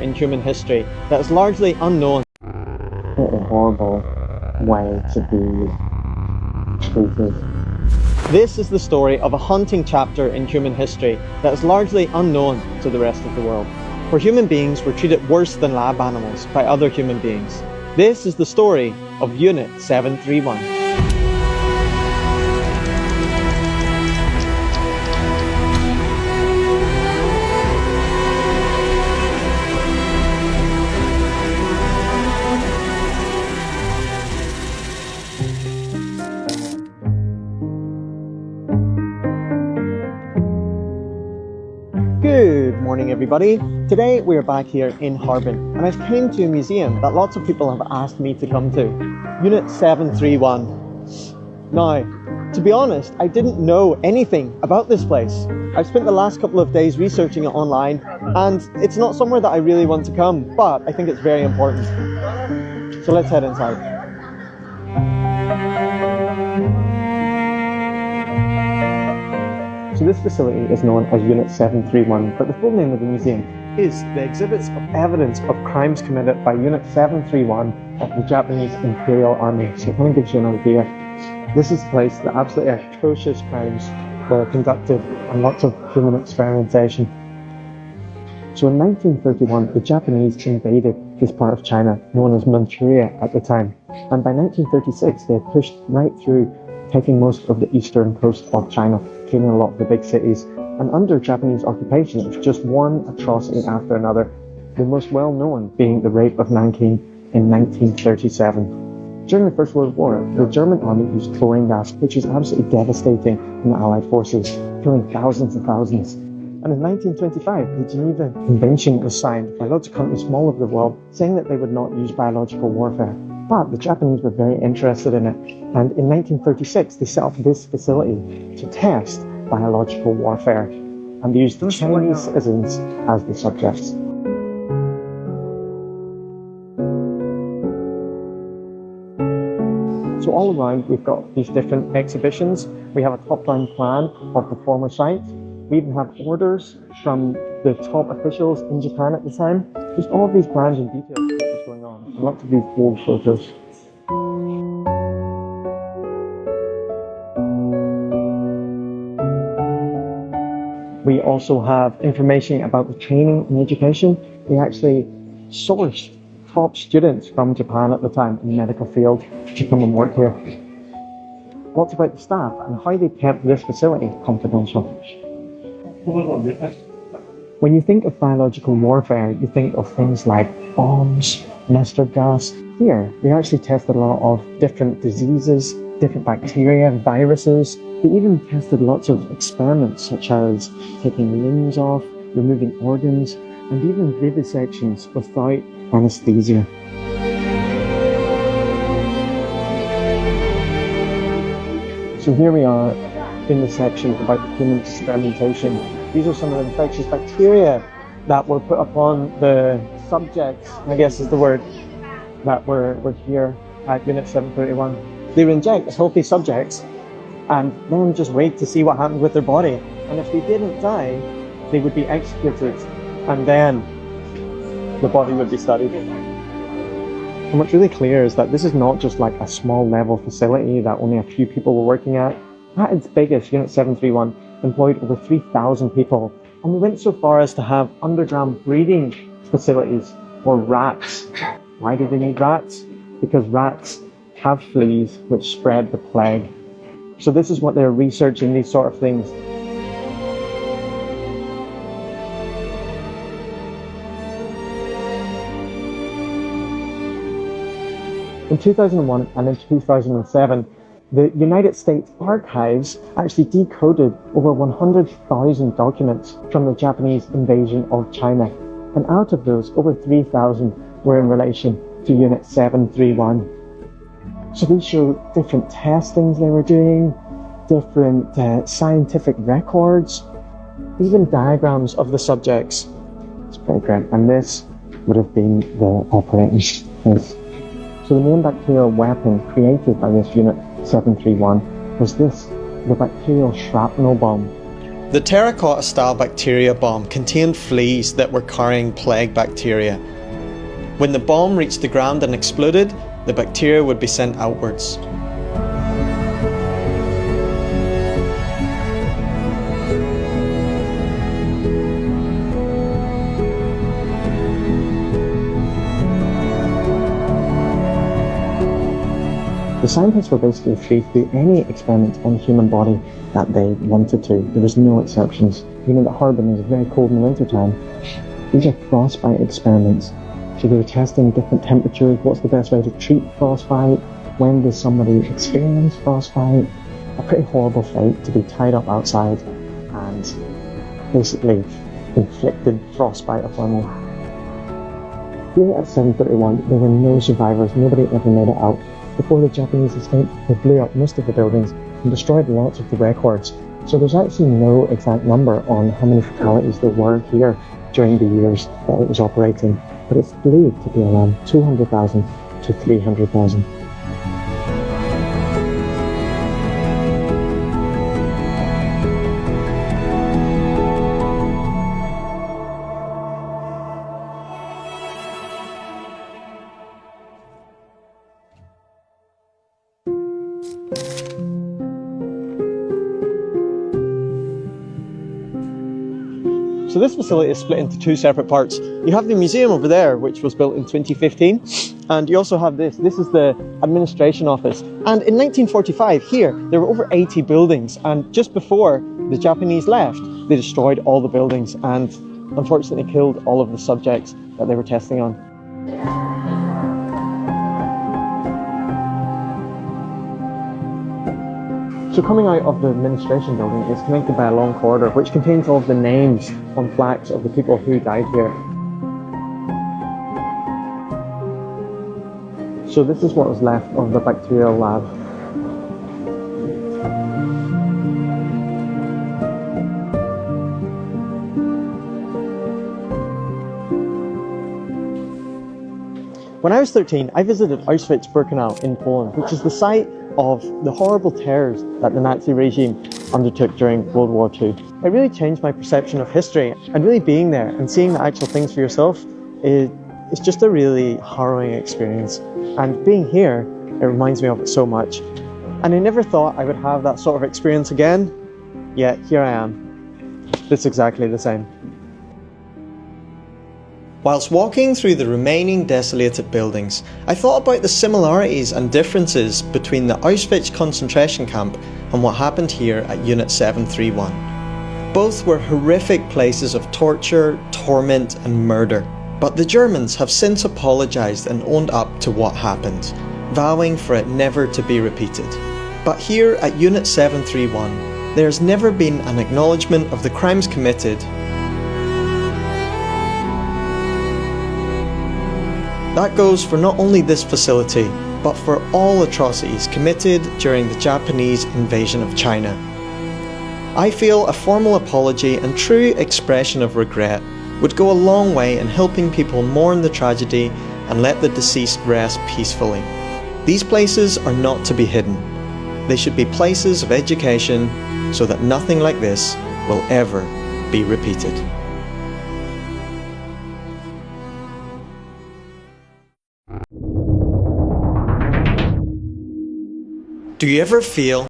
in human history that is largely unknown. What a horrible way to be treated. This is the story of a haunting chapter in human history that is largely unknown to the rest of the world, where human beings were treated worse than lab animals by other human beings. This is the story of Unit 731. Good morning everybody. Today we are back here in Harbin and I've came to a museum that lots of people have asked me to come to. Unit 731. Now, to be honest, I didn't know anything about this place. I've spent the last couple of days researching it online and it's not somewhere that I really want to come, but I think it's very important. So let's head inside. So this facility is known as Unit 731, but the full name of the museum is the Exhibits of Evidence of Crimes Committed by Unit 731 of the Japanese Imperial Army. So it kind of gives you an idea. This is a place that absolutely atrocious crimes were conducted and lots of human experimentation. So in 1931, the Japanese invaded this part of China, known as Manchuria at the time. And by 1936, they had pushed right through, taking most of the eastern coast of China, killing a lot of the big cities. And under Japanese occupation, it was just one atrocity after another, the most well-known being the rape of Nanking in 1937. During the First World War, the German army used chlorine gas, which was absolutely devastating in the Allied forces, killing thousands and thousands. And in 1925, the Geneva Convention was signed by lots of countries from all over the world, saying that they would not use biological warfare. But the Japanese were very interested in it, and in 1936 they set up this facility to test biological warfare, and they used Chinese citizens as the subjects. So all around we've got these different exhibitions. We have a top-down plan of the former site. We even have orders from the top officials in Japan at the time. Just all of these plans and details of what was going on. Lots of these old photos. We also have information about the training and education. We actually sourced top students from Japan at the time in the medical field to come and work here. Lots about the staff and how they kept this facility confidential. When you think of biological warfare, you think of things like bombs, mustard gas. Here, we actually tested a lot of different diseases, different bacteria, viruses. They even tested lots of experiments such as taking limbs off, removing organs, and even vivisections without anesthesia. So here we are in the section about human experimentation. These are some of the infectious bacteria that were put upon the subjects, I guess is the word, that were here at Unit 731. They would inject healthy subjects and then just wait to see what happened with their body. And if they didn't die, they would be executed and then the body would be studied. And what's really clear is that this is not just like a small level facility that only a few people were working at. At its biggest, Unit 731 employed over 3,000 people, and we went so far as to have underground breeding facilities for rats. Why do they need rats? Because rats have fleas which spread the plague. So this is what they're researching, these sort of things. In 2001 and in 2007, the United States Archives actually decoded over 100,000 documents from the Japanese invasion of China. And out of those, over 3,000 were in relation to Unit 731. So these show different testings they were doing, different scientific records, even diagrams of the subjects. It's pretty grim. And this would have been the operating space. So the main bacterial weapon created by this Unit 731 was the bacterial shrapnel bomb. The terracotta-style bacteria bomb contained fleas that were carrying plague bacteria. When the bomb reached the ground and exploded, the bacteria would be sent outwards. The scientists were basically free to do any experiments on the human body that they wanted to. There was no exceptions. You know that Harbin is very cold in the winter time. These are frostbite experiments. So they were testing different temperatures, what's the best way to treat frostbite, when does somebody experience frostbite. A pretty horrible fate to be tied up outside and basically inflicted frostbite upon you. Here at 7:31, there were no survivors, nobody ever made it out. Before the Japanese escaped, they blew up most of the buildings and destroyed lots of the records. So there's actually no exact number on how many fatalities there were here during the years that it was operating, but it's believed to be around 200,000 to 300,000. So this facility is split into two separate parts. You have the museum over there, which was built in 2015, and you also have this. This is the administration office. And in 1945, here, there were over 80 buildings, and just before the Japanese left, they destroyed all the buildings and unfortunately killed all of the subjects that they were testing on. So coming out of the administration building is connected by a long corridor which contains all of the names on plaques of the people who died here. So this is what was left of the bacterial lab. When I was 13, I visited Auschwitz-Birkenau in Poland, which is the site of the horrible terrors that the Nazi regime undertook during World War II. It really changed my perception of history, and really being there and seeing the actual things for yourself is just a really harrowing experience. And being here, it reminds me of it so much. And I never thought I would have that sort of experience again, yet here I am. It's exactly the same. Whilst walking through the remaining desolated buildings, I thought about the similarities and differences between the Auschwitz concentration camp and what happened here at Unit 731. Both were horrific places of torture, torment and murder. But the Germans have since apologised and owned up to what happened, vowing for it never to be repeated. But here at Unit 731, there has never been an acknowledgement of the crimes committed. That goes for not only this facility, but for all atrocities committed during the Japanese invasion of China. I feel a formal apology and true expression of regret would go a long way in helping people mourn the tragedy and let the deceased rest peacefully. These places are not to be hidden. They should be places of education so that nothing like this will ever be repeated. Do you ever feel